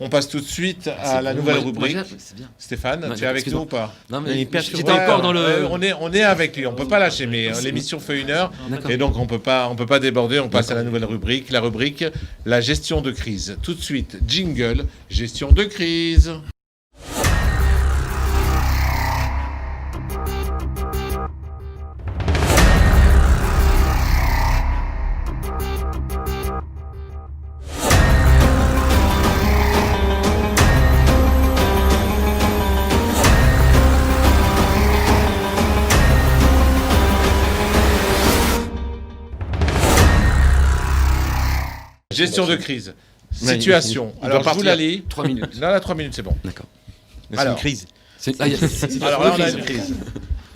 On passe tout de suite à la nouvelle rubrique. C'est bien. Stéphane, Non, tu es avec nous excuse-moi. ou pas? Non, mais j'étais Ouais, encore dans le. on est avec lui, on peut pas lâcher, mais l'émission fait 1 heure, D'accord. et donc on peut pas déborder, on passe à la nouvelle rubrique, la rubrique la gestion de crise. Tout de suite, jingle, gestion de crise. Gestion de crise. Situation. Alors, je vous la lis. 3 minutes. Là, 3 minutes, c'est bon. D'accord. C'est Alors. une crise. Alors là, on a une crise.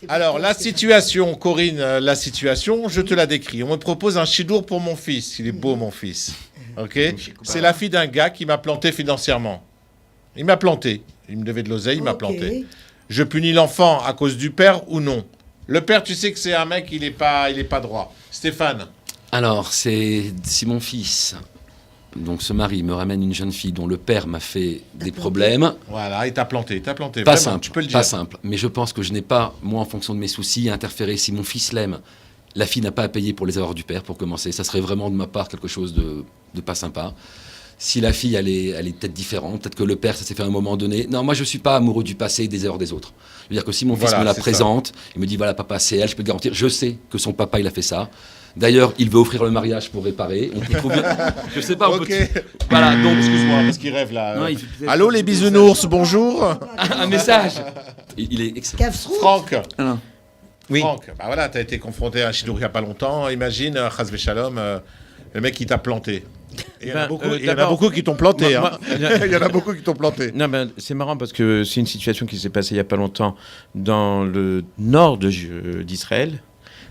Alors, la situation, Corinne, la situation, je te la décris. On me propose un chidour pour mon fils. Il est beau, mon fils. OK? C'est la fille d'un gars qui m'a planté financièrement. Il m'a planté. Il me devait de l'oseille, il m'a planté. Je punis l'enfant à cause du père ou non? Le père, tu sais que c'est un mec, il est pas droit. Stéphane? Alors, si mon fils, donc ce mari, me ramène une jeune fille dont le père m'a fait des problèmes. Voilà, il t'a planté. Pas Vraiment, simple, tu peux le dire. pas simple. Mais je pense que je n'ai pas, moi, en fonction de mes soucis, à interférer. Si mon fils l'aime, la fille n'a pas à payer pour les erreurs du père, pour commencer. Ça serait vraiment de ma part quelque chose de pas sympa. Si la fille, elle est peut-être différente, peut-être que le père, ça s'est fait à un moment donné. Non, moi, je ne suis pas amoureux du passé et des erreurs des autres. Je veux dire que si mon fils me la présente, il me dit, voilà, papa, c'est elle, je peux te garantir, je sais que son papa, il a fait ça. D'ailleurs, il veut offrir le mariage pour réparer. On peut trouver... Je sais pas. Ok. Voilà, donc Excuse-moi, parce qu'il rêve là. Non, Allô, les bisounours, bonjour. un message. Il est excellent. Franck. Alors. Oui. Franck, bah voilà, t'as été confronté à un chidour il n'y a pas longtemps. Imagine, Chazve Shalom, le mec qui t'a planté. Et il y en a beaucoup qui t'ont planté. Il y en a beaucoup qui t'ont planté. Non, c'est marrant parce que c'est une situation qui s'est passée il n'y a pas longtemps dans le nord d'Israël.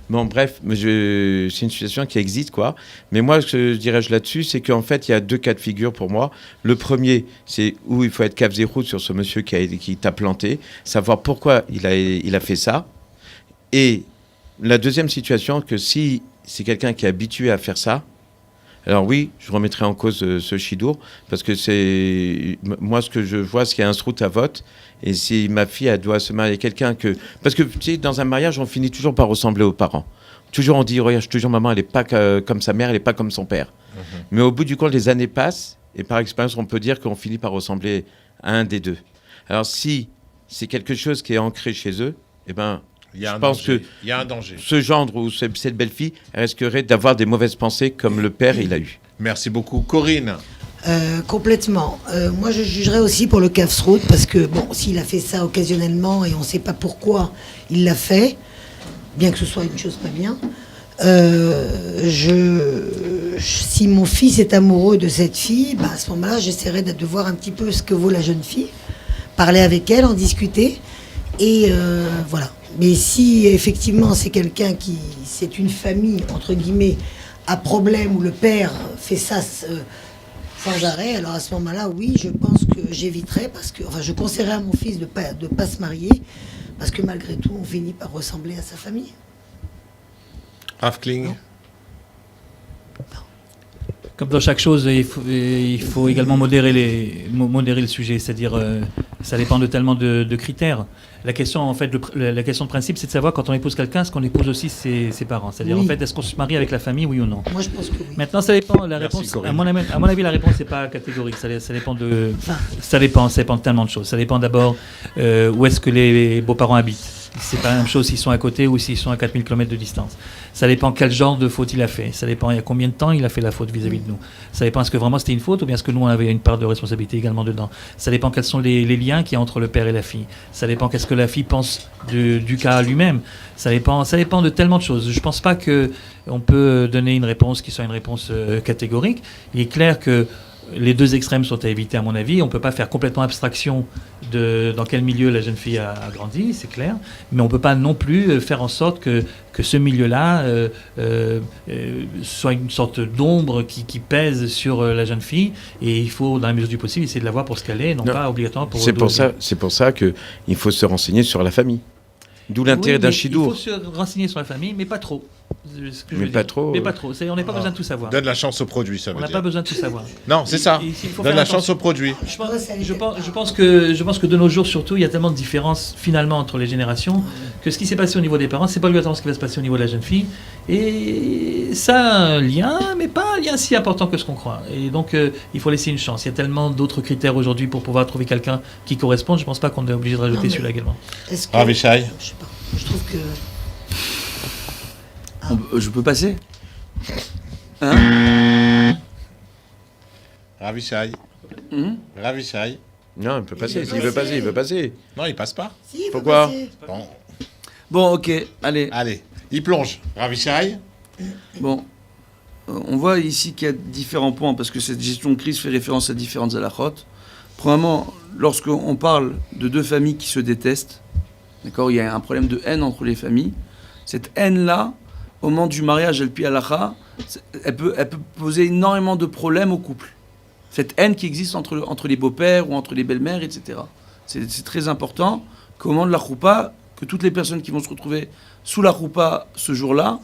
Bon, bref, c'est une situation qui existe, quoi. Mais moi, ce que je dirais là-dessus, c'est qu'en fait, il y a 2 cas de figure pour moi. Le premier, c'est où il faut être cap zéro sur ce monsieur qui t'a planté, savoir pourquoi il a fait ça. Et la deuxième situation, que si c'est quelqu'un qui est habitué à faire ça, alors oui, je remettrai en cause ce chidour, parce que c'est... Moi, ce que je vois, c'est qu'il y a un srout à vote, et si ma fille, elle doit se marier avec quelqu'un que... Parce que, tu sais, dans un mariage, on finit toujours par ressembler aux parents. Toujours, on dit, regarde, toujours, maman, elle n'est pas comme sa mère, elle n'est pas comme son père. Mais au bout du compte, les années passent, et par expérience, on peut dire qu'on finit par ressembler à un des deux. Alors, si c'est quelque chose qui est ancré chez eux, eh ben... Il y a un danger. Ce gendre ou cette belle-fille risquerait d'avoir des mauvaises pensées comme le père il a eu. Merci beaucoup. Corinne? Complètement. Moi, je jugerais aussi pour le Kafsrout parce que, bon, s'il a fait ça occasionnellement et on ne sait pas pourquoi il l'a fait, bien que ce soit une chose pas bien, si mon fils est amoureux de cette fille, bah, à ce moment-là, j'essaierai de voir un petit peu ce que vaut la jeune fille, parler avec elle, en discuter, et voilà. Mais si effectivement c'est c'est une famille, entre guillemets, à problème où le père fait ça sans arrêt, alors à ce moment-là, oui, je pense que j'éviterais, je conseillerais à mon fils de pas se marier, parce que malgré tout, on finit par ressembler à sa famille. Rav Kling? Comme dans chaque chose, il faut également modérer le sujet, c'est-à-dire ça dépend de tellement de critères. La question, en fait, la question de principe, c'est de savoir quand on épouse quelqu'un, est-ce qu'on épouse aussi ses parents. C'est-à-dire, Oui. en fait, est-ce qu'on se marie avec la famille, oui ou non. Moi, je pense que oui. Maintenant, ça dépend. La Merci, réponse, Corinne. à mon avis, la réponse n'est pas catégorique. Ça dépend ça dépend de tellement de choses. Ça dépend d'abord où est-ce que les beaux-parents habitent. C'est pas la même chose s'ils sont à côté ou s'ils sont à 4000 km de distance. Ça dépend quel genre de faute il a fait. Ça dépend il y a combien de temps il a fait la faute vis-à-vis de nous. Ça dépend est-ce que vraiment c'était une faute ou bien est-ce que nous on avait une part de responsabilité également dedans. Ça dépend quels sont les liens qu'il y a entre le père et la fille. Ça dépend qu'est-ce que la fille pense du cas lui-même. Ça dépend de tellement de choses. Je pense pas qu'on peut donner une réponse qui soit une réponse catégorique. Il est clair que les 2 extrêmes sont à éviter, à mon avis. On ne peut pas faire complètement abstraction dans quel milieu la jeune fille a grandi, c'est clair. Mais on ne peut pas non plus faire en sorte que ce milieu-là soit une sorte d'ombre qui pèse sur la jeune fille. Et il faut, dans la mesure du possible, essayer de la voir pour ce qu'elle est, non pas obligatoirement pour... C'est pour ça qu'il faut se renseigner sur la famille. D'où l'intérêt d'un chidour. Il faut se renseigner sur la famille, mais pas trop. Ce que je Mais veux pas dire. trop. Mais pas trop. On n'a pas besoin de tout savoir. Donne la chance au produit, ça On veut n'a dire. pas besoin de tout savoir. Non, c'est ça. Il faut Donne faire la attention. chance au produit. Je pense que de nos jours, surtout, il y a tellement de différences finalement entre les générations que ce qui s'est passé au niveau des parents, c'est pas exactement ce qui va se passer au niveau de la jeune fille. Et ça a un lien, mais pas un lien si important que ce qu'on croit. Et donc, il faut laisser une chance. Il y a tellement d'autres critères aujourd'hui pour pouvoir trouver quelqu'un qui corresponde. Je pense pas qu'on est obligé de rajouter Non, mais- celui-là également. Est-ce que... Ravishai. Je sais pas. Je trouve que... Je peux passer Hein Ravishai. Ravishai. Non, il peut passer. S'il veut passer, il veut passer. Non, il passe pas. Si, il faut Pourquoi passer. Bon, Bon, ok, allez. allez, il plonge. Ravishai. Bon, on voit ici qu'il y a différents points, parce que cette gestion de crise fait référence à différentes halachot. Premièrement, lorsqu'on parle de deux familles qui se détestent, d'accord, il y a un problème de haine entre les familles. Cette haine-là, au moment du mariage, elle halacha, elle peut poser énormément de problèmes au couple. Cette haine qui existe entre les beaux-pères ou entre les belles-mères, etc. C'est très important qu'au moment de la choupa, que toutes les personnes qui vont se retrouver sous la choupa ce jour-là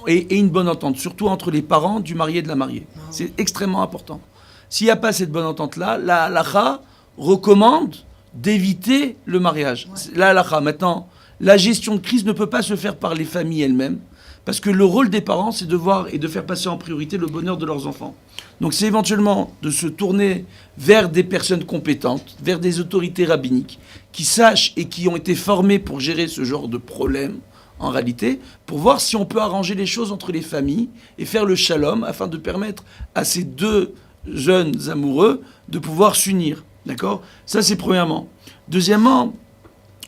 aient une bonne entente, surtout entre les parents du marié et de la mariée. C'est extrêmement important. S'il n'y a pas cette bonne entente-là, la halacha recommande d'éviter le mariage. La halacha, maintenant, la gestion de crise ne peut pas se faire par les familles elles-mêmes, parce que le rôle des parents, c'est de voir et de faire passer en priorité le bonheur de leurs enfants. Donc c'est éventuellement de se tourner vers des personnes compétentes, vers des autorités rabbiniques, qui sachent et qui ont été formées pour gérer ce genre de problème, en réalité, pour voir si on peut arranger les choses entre les familles et faire le shalom, afin de permettre à ces deux jeunes amoureux de pouvoir s'unir. D'accord ? Ça, c'est premièrement. Deuxièmement,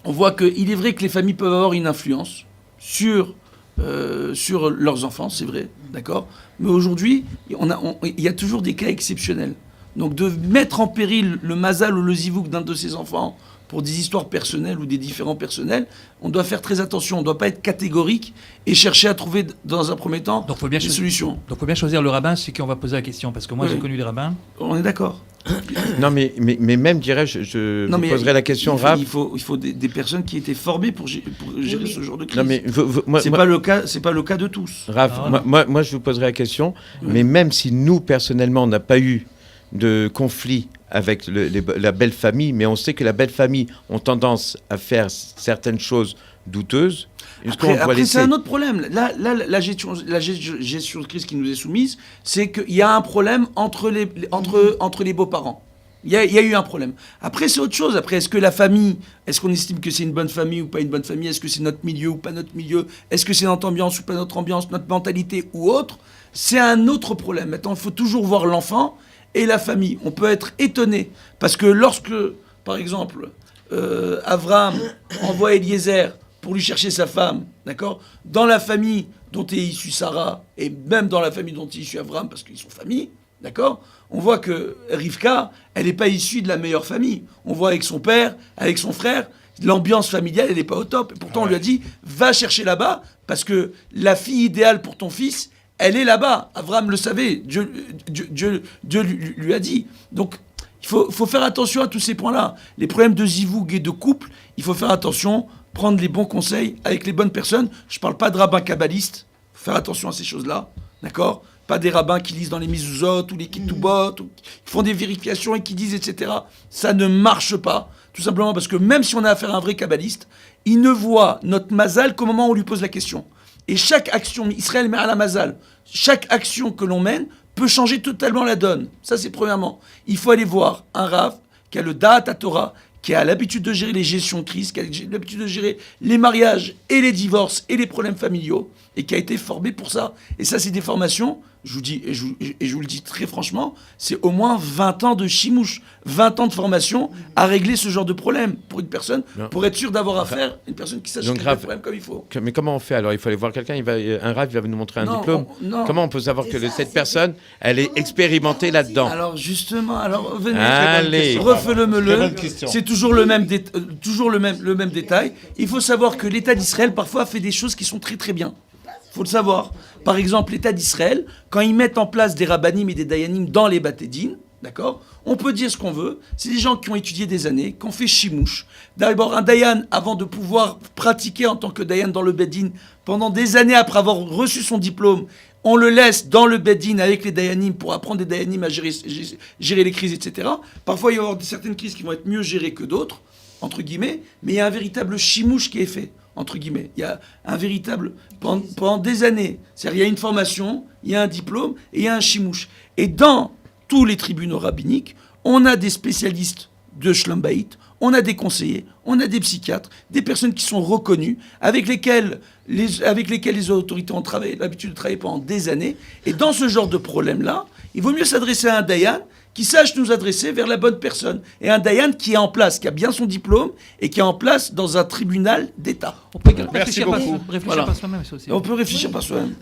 on voit qu'il est vrai que les familles peuvent avoir une influence sur leurs enfants, c'est vrai, d'accord ? Mais aujourd'hui, il y a toujours des cas exceptionnels. Donc de mettre en péril le mazal ou le zivouk d'un de ses enfants pour des histoires personnelles ou des différends personnels, on doit faire très attention, on ne doit pas être catégorique et chercher à trouver dans un premier temps Donc, faut bien des solutions. Donc, il faut bien choisir le rabbin, c'est qui on va poser la question. Parce que moi, Oui. j'ai connu des rabbins. On est d'accord. Non, mais même, dirais-je, je Non, vous mais poserai la question, il faut, Rav. il faut des personnes qui étaient formées pour gérer ce genre de crise. Non, mais moi, C'est pas le cas de tous. Raph, Ah, non. moi, je vous poserai la question, mais même si nous, personnellement, on n'a pas eu de conflit avec la belle famille, mais on sait que la belle famille ont tendance à faire certaines choses douteuses, est-ce qu'on doit Après, laisser... c'est un autre problème. Là, la gestion de crise qui nous est soumise, c'est qu'il y a un problème entre les beaux-parents. Il y a eu un problème. Après, c'est autre chose. Après, est-ce que la famille, est-ce qu'on estime que c'est une bonne famille ou pas une bonne famille? Est-ce que c'est notre milieu ou pas notre milieu? Est-ce que c'est notre ambiance ou pas notre ambiance, notre mentalité ou autre? C'est un autre problème. Maintenant, il faut toujours voir l'enfant et la famille. On peut être étonné parce que lorsque, par exemple, Abraham envoie Eliezer pour lui chercher sa femme, d'accord, dans la famille dont est issue Sarah et même dans la famille dont est issu Abraham, parce qu'ils sont famille, d'accord, on voit que Rivka, elle n'est pas issue de la meilleure famille. On voit avec son père, avec son frère, l'ambiance familiale, elle n'est pas au top. Et pourtant, on lui a dit, va chercher là-bas, parce que la fille idéale pour ton fils, elle est là-bas. Abraham le savait, Dieu lui a dit. Donc, il faut faire attention à tous ces points-là. Les problèmes de zivoug et de couple, il faut faire attention, prendre les bons conseils avec les bonnes personnes. Je ne parle pas de rabbins kabbalistes, il faut faire attention à ces choses-là, d'accord ? Pas des rabbins qui lisent dans les mezuzot ou les ketubot, ou qui font des vérifications et qui disent, etc. Ça ne marche pas, tout simplement parce que même si on a affaire à un vrai kabbaliste, il ne voit notre mazal qu'au moment où on lui pose la question. Et chaque action, Israël met à la mazal, chaque action que l'on mène peut changer totalement la donne. Ça, c'est premièrement. Il faut aller voir un rav qui a le Da'at HaTorah, qui a l'habitude de gérer les gestions de crise, qui a l'habitude de gérer les mariages et les divorces et les problèmes familiaux, et qui a été formé pour ça. Et ça, c'est des formations, je vous dis, et je vous le dis très franchement, c'est au moins 20 ans de chimouche, 20 ans de formation à régler ce genre de problème pour une personne, pour être sûr d'avoir affaire à une personne qui sache Donc, régler le Rav, problème comme il faut. Mais comment on fait alors? Il faut aller voir quelqu'un, un rav, il va nous montrer un Non, diplôme. non. Comment on peut savoir que cette personne, elle est expérimentée là-dedans? Alors justement, venez, Allez. refais-le-me-le. Très bonne question. C'est toujours le même détail. Il faut savoir que l'État d'Israël parfois fait des choses qui sont très très bien. Il faut le savoir. Par exemple, l'État d'Israël, quand ils mettent en place des rabbanim et des dayanim dans les batédines, D'accord ? On peut dire ce qu'on veut. C'est des gens qui ont étudié des années, qui ont fait chimouche. D'abord, un dayan, avant de pouvoir pratiquer en tant que dayan dans le Beddin, pendant des années après avoir reçu son diplôme, on le laisse dans le Beddin avec les dayanim pour apprendre des dayanim à gérer les crises, etc. Parfois, il va y avoir certaines crises qui vont être mieux gérées que d'autres, entre guillemets, mais il y a un véritable chimouche qui est fait, entre guillemets. Il y a un véritable... Pendant des années, c'est-à-dire il y a une formation, il y a un diplôme et il y a un chimouche. Et dans tous les tribunaux rabbiniques, on a des spécialistes de Shlom Bayit, on a des conseillers, on a des psychiatres, des personnes qui sont reconnues, avec lesquelles les autorités ont l'habitude de travailler pendant des années. Et dans ce genre de problème-là, il vaut mieux s'adresser à un dayan qui sache nous adresser vers la bonne personne. Et un dayan qui est en place, qui a bien son diplôme et qui est en place dans un tribunal d'État. On peut Merci beaucoup. réfléchir par soi-même, ça aussi. On peut réfléchir par soi-même.